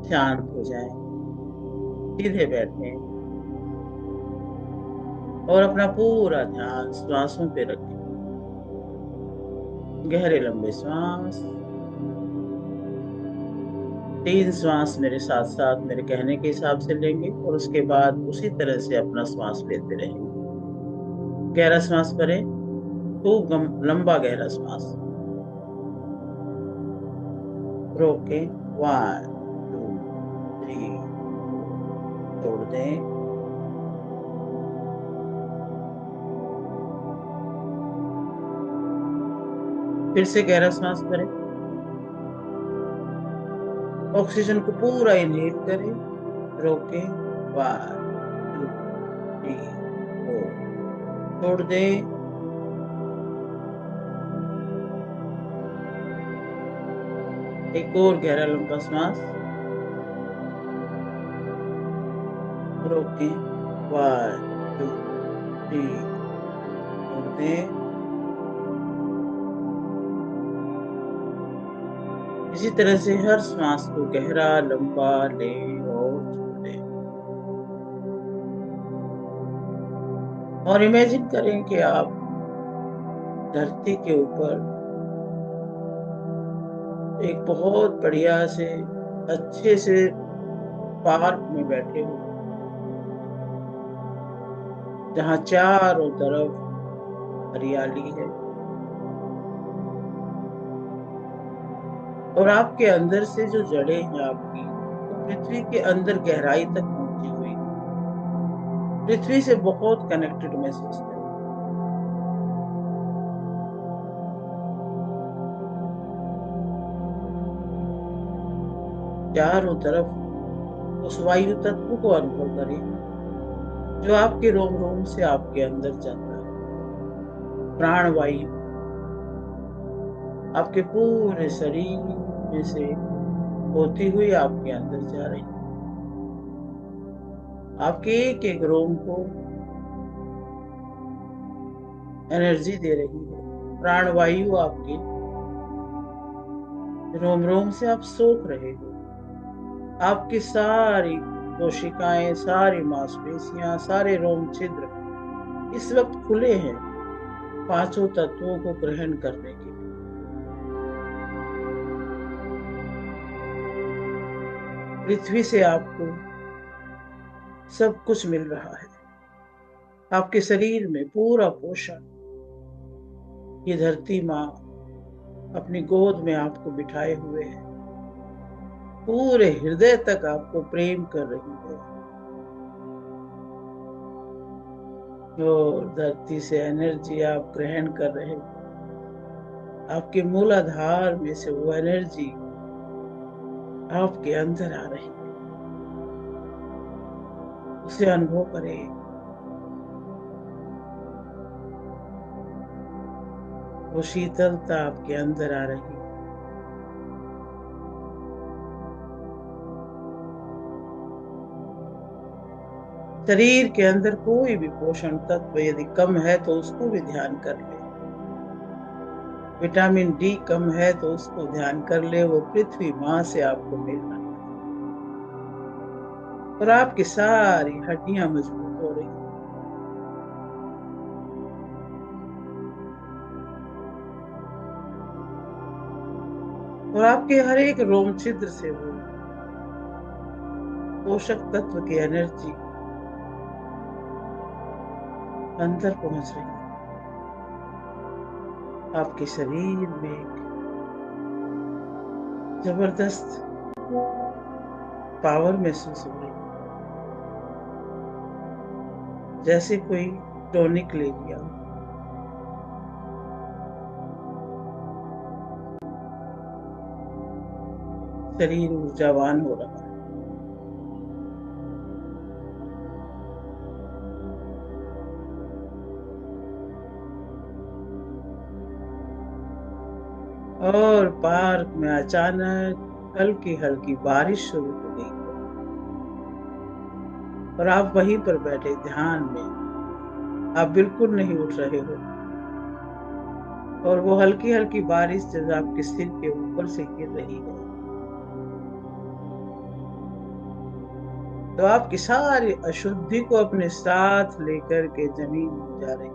शांत हो जाएं, सीधे बैठें और अपना पूरा ध्यान श्वासों पे रखें। गहरे लंबे श्वास, 3 श्वास मेरे साथ साथ मेरे कहने के हिसाब से लेंगे और उसके बाद उसी तरह से अपना श्वास लेते रहेंगे। गहरा श्वास भरें, खूब लंबा गहरा श्वास रोकें। 1 2 3 4, छोड़ दें। फिर से गहरा सांस भरें, ऑक्सीजन को पूरा इनहेल करें, रोकें। 1 2 3 4, छोड़ दें। एक और गहरा लंबा सांस, रोकें। 1 2 3, छोड़ दें। इसी तरह से हर सांस को गहरा लंबा लें और छोड़ दें। और इमेजिन करें कि आप धरती के ऊपर एक बहुत बढ़िया से अच्छे से पार्क में बैठे हो, जहाँ चारों तरफ हरियाली है और आपके अंदर से जो जड़ें हैं आपकी, वो पृथ्वी के अंदर गहराई तक पहुंची हुई, पृथ्वी से बहुत कनेक्टेड महसूस करें। चारों तरफ उस वायु तत्व को अनुभव करें जो आपके रोम रोम से आपके अंदर जाता है। प्राण वायु आपके पूरे शरीर में से होती हुई आपके अंदर जा रही है, आपके एक एक रोम को एनर्जी दे रही है। प्राण वायु आपके रोम रोम से आप सोख रहे हो। आपकी सारी कोशिकाएं, सारी मांसपेशियां, सारे रोम छिद्र इस वक्त खुले हैं पांचों तत्वों को ग्रहण करने के लिए। पृथ्वी से आपको सब कुछ मिल रहा है, आपके शरीर में पूरा पोषण। ये धरती माँ अपनी गोद में आपको बिठाए हुए है, पूरे हृदय तक आपको प्रेम कर रही है और धरती से एनर्जी आप ग्रहण कर रहे हो। आपके मूलाधार में से वो एनर्जी आपके अंदर आ रही है, उसे अनुभव करें। वो शीतलता आपके अंदर आ रही है। शरीर के अंदर कोई भी पोषण तत्व यदि कम है तो उसको भी ध्यान कर ले। विटामिन डी कम है तो उसको ध्यान कर ले, वो पृथ्वी माँ से आपको मिल रहा है और आपकी सारी हड्डियां मजबूत हो रही है। और आपके हर एक रोम छिद्र से वो पोषक तत्व की एनर्जी अंदर पहुंच रही है। आपके शरीर में एक जबरदस्त पावर महसूस हो रही है, जैसे कोई टॉनिक ले लिया। शरीर ऊर्जावान हो रहा है। और पार्क में अचानक हल्की हल्की बारिश शुरू हो गई और आप वहीं पर बैठे ध्यान में, आप बिल्कुल नहीं उठ रहे हो और वो हल्की हल्की बारिश जब आपके सिर के ऊपर से गिर रही है, तो आपकी सारी अशुद्धि को अपने साथ लेकर के जमीन में जा रही।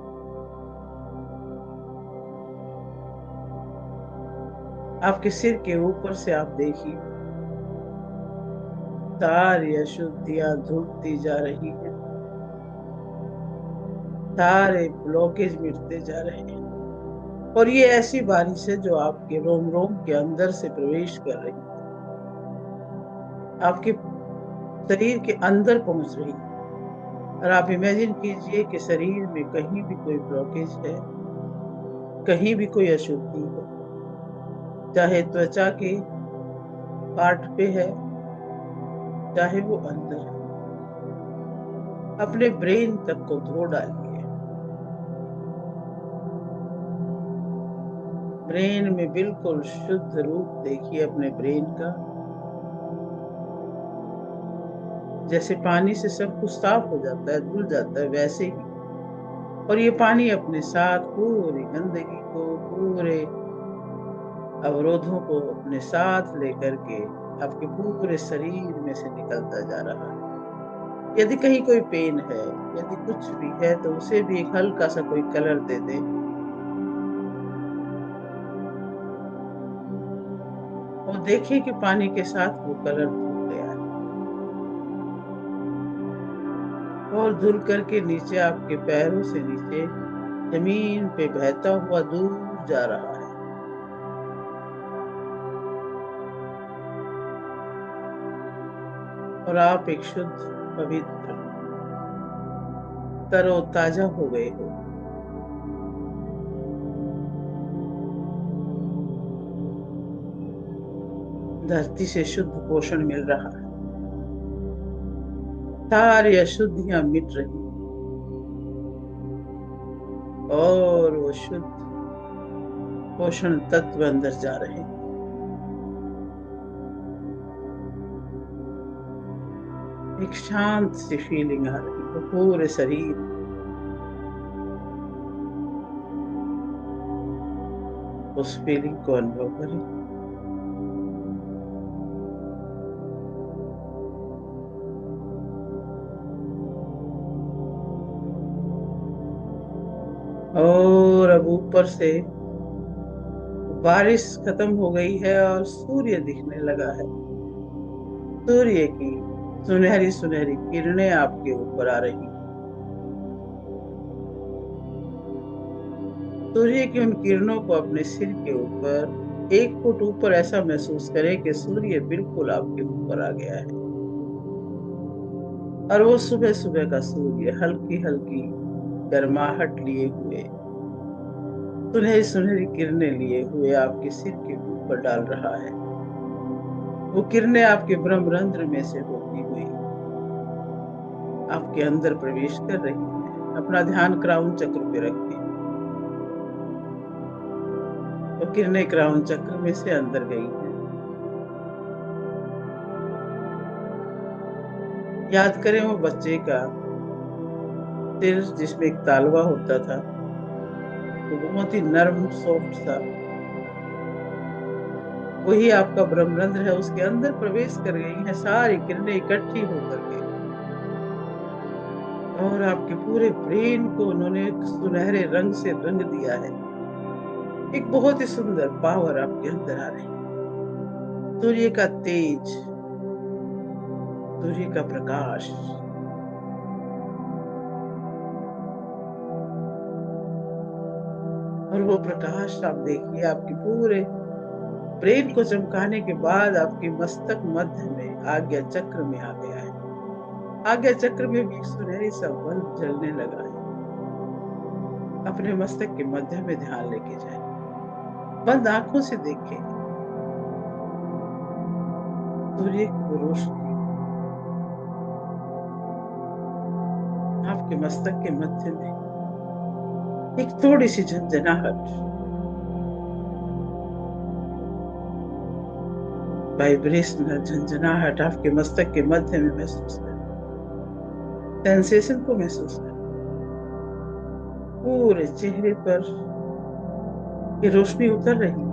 आपके सिर के ऊपर से आप देखिए, सारी अशुद्धियां धुलती जा रही है, सारे ब्लॉकेज मिटते जा रहे हैं। और ये ऐसी बारिश है जो आपके रोम रोम के अंदर से प्रवेश कर रही है, आपके शरीर के अंदर पहुंच रही है। और आप इमेजिन कीजिए कि शरीर में कहीं भी कोई ब्लॉकेज है, कहीं भी कोई अशुद्धि है, चाहे त्वचा के पार्ट पे है, चाहे वो अंदर है, अपने ब्रेन तक को धो डालिए। ब्रेन में बिल्कुल शुद्ध रूप देखिए अपने ब्रेन का, जैसे पानी से सब कुछ साफ हो जाता है, धुल जाता है, वैसे ही। और ये पानी अपने साथ पूरी गंदगी को, पूरे अवरोधों को अपने साथ लेकर के आपके पूरे शरीर में से निकलता जा रहा है। यदि कहीं कोई पेन है, यदि कुछ भी है, तो उसे भी एक हल्का सा कोई कलर दे दे। और देखिए कि पानी के साथ वो कलर धुल गया है, और धुल करके नीचे आपके पैरों से नीचे जमीन पे बहता हुआ दूर जा रहा है। और आप एक शुद्ध, पवित्र, तरोताजा हो गए हो। धरती से शुद्ध पोषण मिल रहा है, सारी अशुद्धियां मिट रही, और वो शुद्ध पोषण तत्व अंदर जा रहे हैं। एक शांत सी फीलिंग आ रही है पूरे शरीर। उस फीलिंग को अनुभव करें। और अब ऊपर से बारिश खत्म हो गई है और सूर्य दिखने लगा है। सूर्य की सुनहरी सुनहरी किरणें आपके ऊपर आ रही। सूर्य की उन किरणों को अपने सिर के ऊपर 1 फुट ऊपर ऐसा महसूस करें कि सूर्य बिल्कुल आपके ऊपर आ गया है। और वो सुबह सुबह का सूर्य हल्की हल्की गर्माहट लिए हुए, सुनहरी सुनहरी किरणें लिए हुए आपके सिर के ऊपर डाल रहा है। वो किरणें आपके ब्रह्मरंध्र में से होती हुई आपके अंदर प्रवेश कर रही है। अपना ध्यान क्राउन चक्र पे रखें। तो किरणें क्राउन चक्र में से अंदर गई हैं। याद करें वो बच्चे का सिर जिसमें एक तालवा होता था, तो बहुत ही नर्म सॉफ्ट सा, वही आपका ब्रह्मरंध्र है, उसके अंदर प्रवेश कर गई हैं सारी किरणें इकट्ठी होकर के। और आपके पूरे ब्रेन को उन्होंने एक सुनहरे रंग से रंग दिया है। एक बहुत ही सुंदर पावर आपके अंदर आ रही है। सूर्य का तेज, सूर्य का प्रकाश, और वो प्रकाश आप देखिए आपके पूरे ब्रेन को चमकाने के बाद आपके मस्तक मध्य में आज्ञा चक्र में आ गया है। आज्ञा चक्र में भी सुनहरी सा बल्ब जलने लगा है। अपने मस्तक के मध्य में ध्यान लेके जाए, बंद आंखों से देखें सूर्य की रोशनी आपके मस्तक के मध्य में, एक थोड़ी सी झंझनाहट, वाइब्रेशनल झंझनाहट आपके मस्तक के मध्य में महसूस करें। सेंसेशन को महसूस करें। पूरे चेहरे पर ये रोशनी उतर रही है,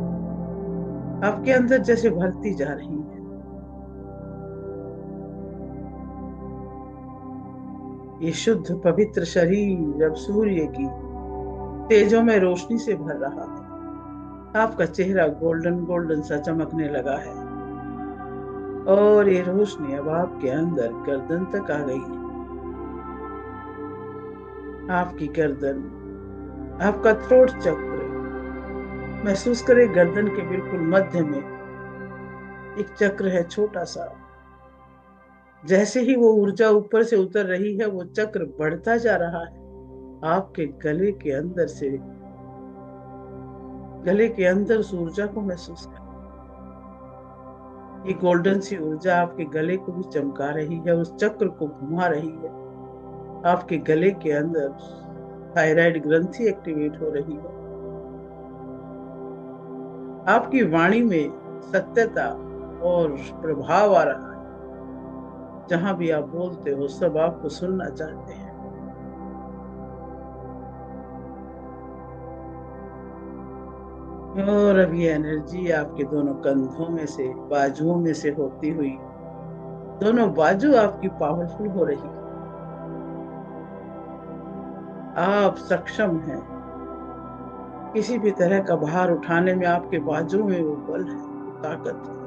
आपके अंदर जैसे भरती जा रही है। ये शुद्ध पवित्र शरीर अब सूर्य की तेजों में रोशनी से भर रहा है। आपका चेहरा गोल्डन गोल्डन सा चमकने लगा है और ये रोशनी अब आपके अंदर गर्दन तक आ गई है। आपकी गर्दन, आपका थ्रोट चक्र, महसूस करें गर्दन के बिल्कुल मध्य में एक चक्र है छोटा सा। जैसे ही वो ऊर्जा ऊपर से उतर रही है वो चक्र बढ़ता जा रहा है। आपके गले के अंदर उस ऊर्जा को महसूस करें। ये गोल्डन सी ऊर्जा आपके गले को भी चमका रही है, उस चक्र को घुमा रही है। आपके गले के अंदर थायराइड ग्रंथि एक्टिवेट हो रही है। आपकी वाणी में सत्यता और प्रभाव आ रहा है। जहां भी आप बोलते हो सब आपको सुनना चाहते हैं। और अब ये एनर्जी आपके दोनों कंधों में से, बाजुओं में से होती हुई दोनों बाजू आपकी पावरफुल हो रही है। आप सक्षम हैं। किसी भी तरह का भार उठाने में आपके बाजू में वो बल है, वो ताकत है,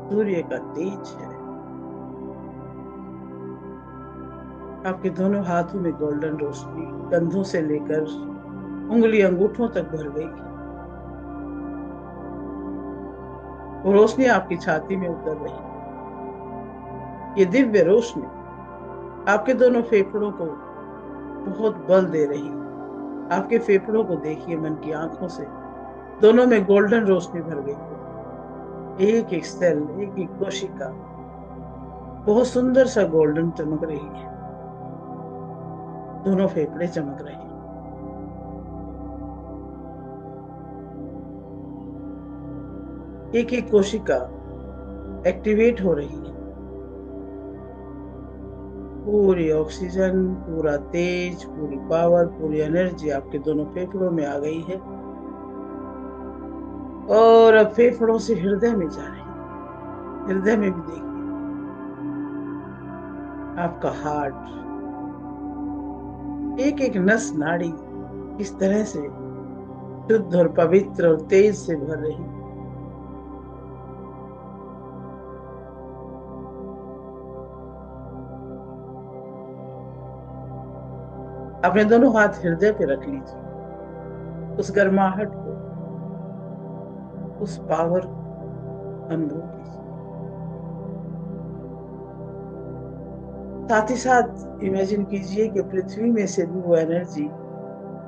सूर्य का तेज है। आपके दोनों हाथों में गोल्डन रोशनी कंधों से लेकर उंगली अंगूठों तक भर गई है। वो रोशनी आपकी छाती में उतर रही है। ये दिव्य रोशनी आपके दोनों फेफड़ों को बहुत बल दे रही है। आपके फेफड़ों को देखिए मन की आंखों से, दोनों में गोल्डन रोशनी भर गई है। एक एक सेल, एक एक कोशिका बहुत सुंदर सा गोल्डन चमक रही है। दोनों फेफड़े चमक रहे हैं। एक एक कोशिका एक्टिवेट हो रही है। पूरी ऑक्सीजन, पूरा तेज, पूरी पावर, पूरी एनर्जी आपके दोनों फेफड़ों में आ गई है और अब फेफड़ों से हृदय में जा रही है। हृदय में भी देखिए आपका हार्ट, एक एक नस नाड़ी इस तरह से शुद्ध और पवित्र और तेज से भर रही है। अपने दोनों हाथ हृदय पे रख लीजिए। उस गर्माहट को, उस पावर को अनुभव कीजिए। साथ ही साथ इमेजिन कीजिए कि पृथ्वी में से भी वो एनर्जी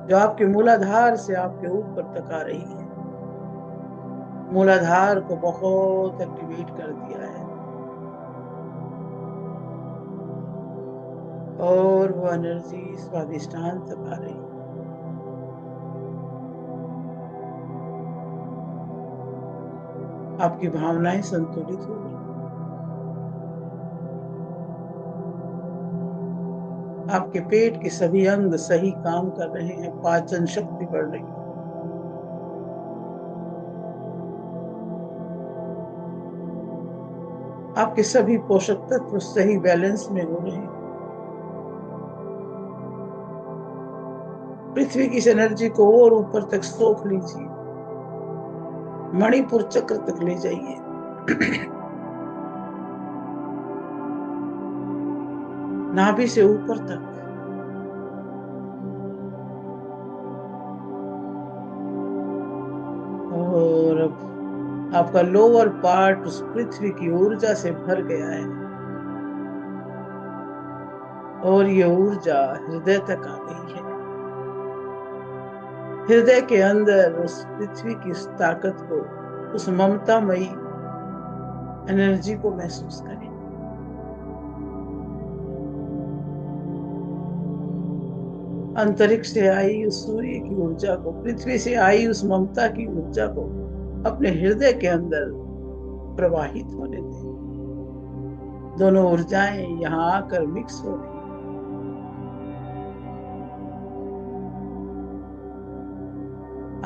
जो आपके मूलाधार से आपके ऊपर तक आ रही है, मूलाधार को बहुत एक्टिवेट कर दिया है और वो एनर्जी स्वादिष्टान तक आ रही है। आपकी भावनाएं संतुलित हो रही, आपके पेट के सभी अंग सही काम कर रहे हैं, पाचन शक्ति बढ़ रही है। आपके सभी पोषक तत्व सही बैलेंस में हो रहे हैं। पृथ्वी की इस एनर्जी को और ऊपर तक सोख लीजिए, मणिपुर चक्र तक ले जाइए। नाभि से ऊपर तक, और अब आपका लोअर पार्ट उस पृथ्वी की ऊर्जा से भर गया है और ये ऊर्जा हृदय तक आ गई है। हृदय के अंदर उस पृथ्वी की उस ताकत को, उस ममतामयी एनर्जी को महसूस करें। अंतरिक्ष से आई उस सूर्य की ऊर्जा को, पृथ्वी से आई उस ममता की ऊर्जा को अपने हृदय के अंदर प्रवाहित होने दें। दोनों ऊर्जाएं यहां आकर मिक्स हो रही।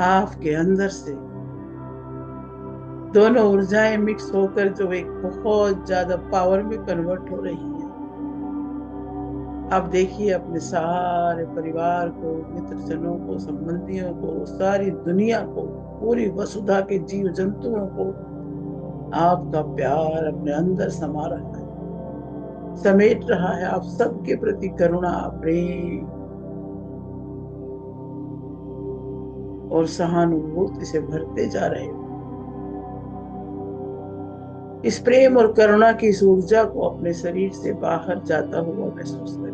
आपके अंदर से दोनों ऊर्जाएं मिक्स होकर जो एक बहुत ज्यादा पावर में कन्वर्ट हो रही है। आप देखिए अपने सारे परिवार को, मित्रजनों को, संबंधियों को, सारी दुनिया को, पूरी वसुधा के जीव जंतुओं को आपका प्यार अपने अंदर समा रहा है, समेट रहा है। आप सबके प्रति करुणा, प्रेम और सहानुभूति से भरते जा रहे हो। इस प्रेम और करुणा की इस ऊर्जा को अपने शरीर से बाहर जाता हुआ महसूस करें,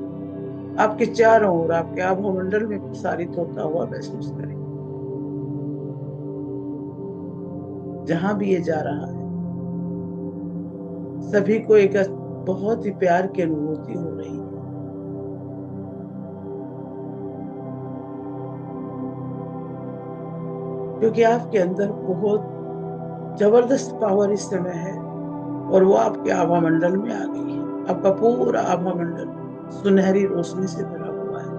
आपके चारों ओर, आपके आभा मंडल में प्रसारित होता हुआ महसूस करें। जहां भी ये जा रहा है, सभी को एक बहुत ही प्यार की अनुभूति हो रही है। क्योंकि आपके अंदर बहुत जबरदस्त पावर इस समय है और वो आपके आभा मंडल में आ गई है। आपका पूरा आभा मंडल सुनहरी रोशनी से भरा हुआ है।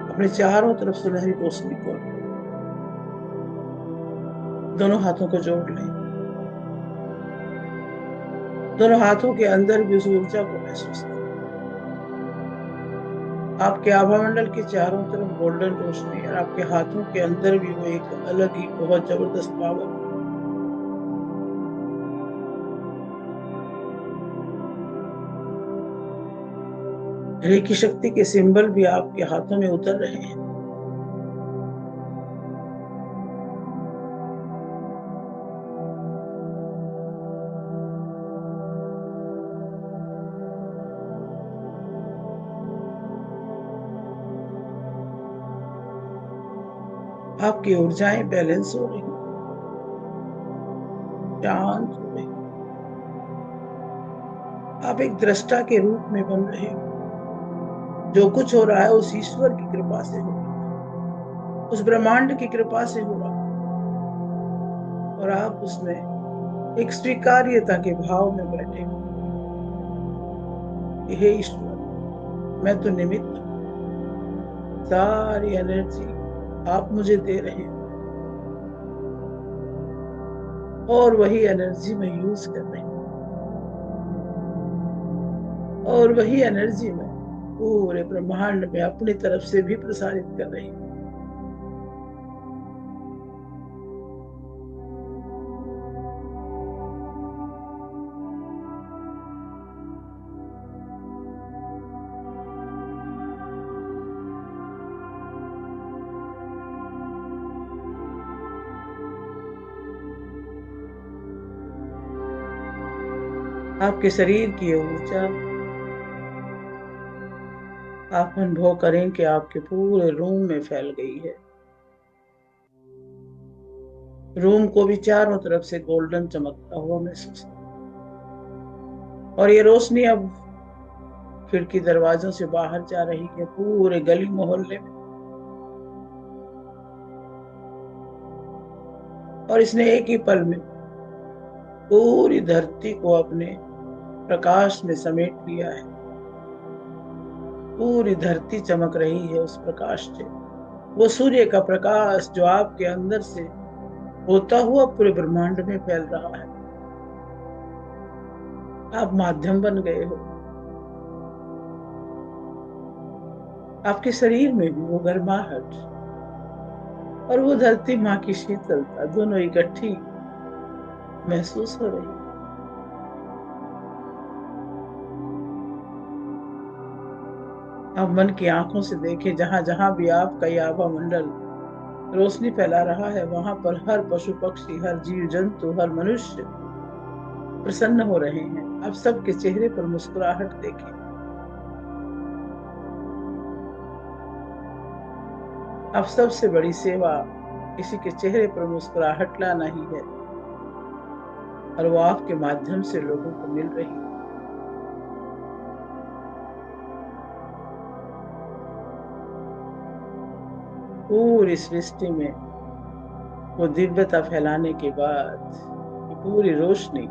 अपने चारों तरफ सुनहरी रोशनी को दोनों हाथों को जोड़ लें। दोनों हाथों के अंदर भी उस ऊर्जा को महसूस करें। आपके आभा मंडल के चारों तरफ गोल्डन रोशनी और आपके हाथों के अंदर भी वो एक अलग ही बहुत जबरदस्त पावर। रेकी शक्ति के सिंबल भी आपके हाथों में उतर रहे हैं। आपकी ऊर्जाएं बैलेंस हो रही, शांत हो रही। आप एक दृष्टा के रूप में बन रहे हो। जो कुछ हो रहा है उस ईश्वर की कृपा से हो रहा है, उस ब्रह्मांड की कृपा से हो रहा है। और आप उसमें एक स्वीकार्यता के भाव में बैठे हो। हे ईश्वर, मैं तो निमित्त हूं, सारी एनर्जी आप मुझे दे रहे हो और वही एनर्जी मैं यूज कर रही हूँ और वही एनर्जी मैं पूरे ब्रह्मांड में अपनी तरफ से भी प्रसारित कर रही हूँ। आपके शरीर की ऊर्जा आप अनुभव करें कि आपके पूरे रूम में फैल गई है। रूम को भी चारों तरफ से गोल्डन चमकता हुआ महसूस करें। और ये रोशनी अब खिड़की दरवाजों से बाहर जा रही है, पूरे गली मोहल्ले में। और इसने एक ही पल में पूरी धरती को अपने प्रकाश में समेट लिया है। पूरी धरती चमक रही है उस प्रकाश से। वो सूर्य का प्रकाश जो आपके अंदर से होता हुआ पूरे ब्रह्मांड में फैल रहा है। आप माध्यम बन गए हो। आपके शरीर में भी वो गर्माहट और वो धरती माँ की शीतलता दोनों इकट्ठी महसूस हो रही है। आप मन की आंखों से देखें, जहां जहां भी आपका ये आभा मंडल रोशनी फैला रहा है, वहां पर हर पशु पक्षी, हर जीव जंतु, हर मनुष्य प्रसन्न हो रहे हैं। आप सबके चेहरे पर मुस्कुराहट देखें। अब सबसे बड़ी सेवा किसी के चेहरे पर मुस्कुराहट लाना ही है और वो आपके माध्यम से लोगों को मिल रही है। पूरी सृष्टि में वो दिव्यता फैलाने के बाद पूरी रोशनी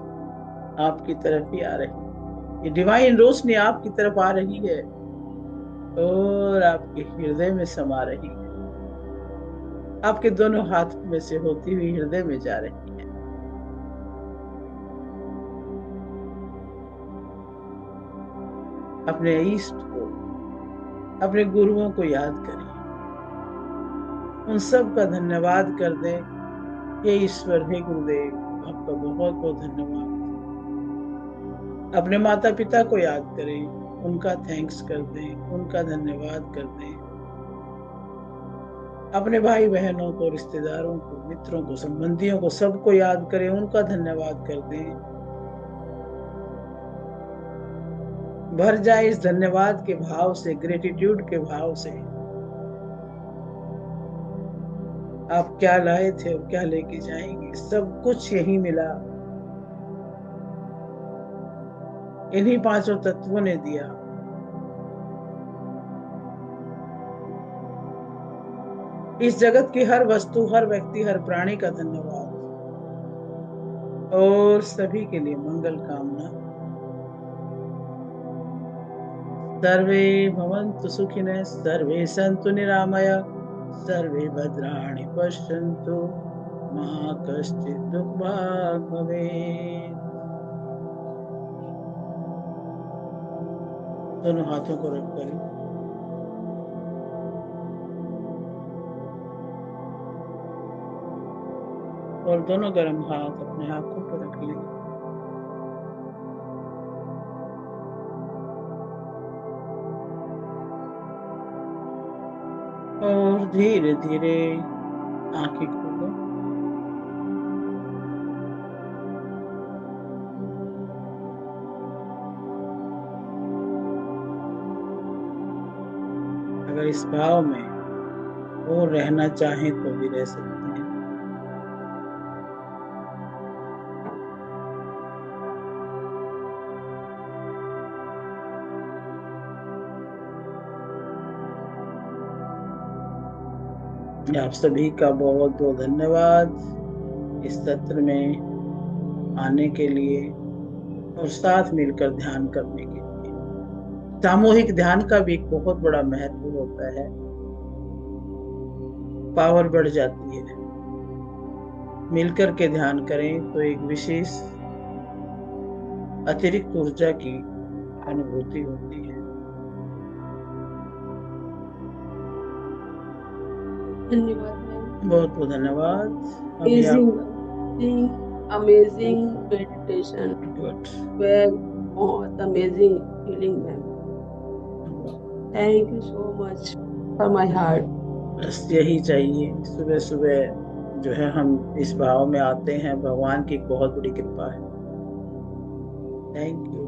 आपकी तरफ ही आ रही है। ये डिवाइन रोशनी आपकी तरफ आ रही है और आपके हृदय में समा रही है। आपके दोनों हाथ में से होती हुई हृदय में जा रही है। अपने इष्ट को, अपने गुरुओं को याद करें, उन सब का धन्यवाद कर दें। हे ईश्वर, हे गुरुदेव, आपका बहुत बहुत धन्यवाद। अपने माता पिता को याद करें, उनका थैंक्स कर दें, उनका धन्यवाद कर दें। अपने भाई बहनों को, रिश्तेदारों को, मित्रों को, संबंधियों को, सबको याद करें, उनका धन्यवाद कर दें। भर जाए इस धन्यवाद के भाव से, ग्रेटिट्यूड के भाव से। आप क्या लाए थे और क्या लेके जाएंगे, सब कुछ यही मिला, इन्हीं पांचों तत्वों ने दिया। इस जगत की हर वस्तु, हर व्यक्ति, हर प्राणी का धन्यवाद। और सभी के लिए मंगल कामना। सर्वे भवन्तु सुखिनः, सर्वे सन्तु निरामया, सर्वे भद्राणि पश्यन्तु, मा कश्चित् दुःखभाग् भवेत्। दोनों हाथों को रख करें और दोनों गर्म हाथ अपने आंखों पर रख लें। और धीरे धीरे आंखें खोलो। अगर इस भाव में और रहना चाहें तो भी रह सकते हैं। आप सभी का बहुत बहुत धन्यवाद इस सत्र में आने के लिए और साथ मिलकर ध्यान करने के लिए। सामूहिक ध्यान का भी एक बहुत बड़ा महत्व होता है, पावर बढ़ जाती है। मिलकर के ध्यान करें तो एक विशेष अतिरिक्त ऊर्जा की अनुभूति होती है। धन्यवाद मैम। बहुत बहुत धन्यवाद। अमेजिंग मेडिटेशन, बहुत amazing feeling ma'am. Thank you so much for my heart. बस यही चाहिए। सुबह सुबह जो है हम इस भाव में आते हैं, भगवान की बहुत बड़ी कृपा है। Thank you.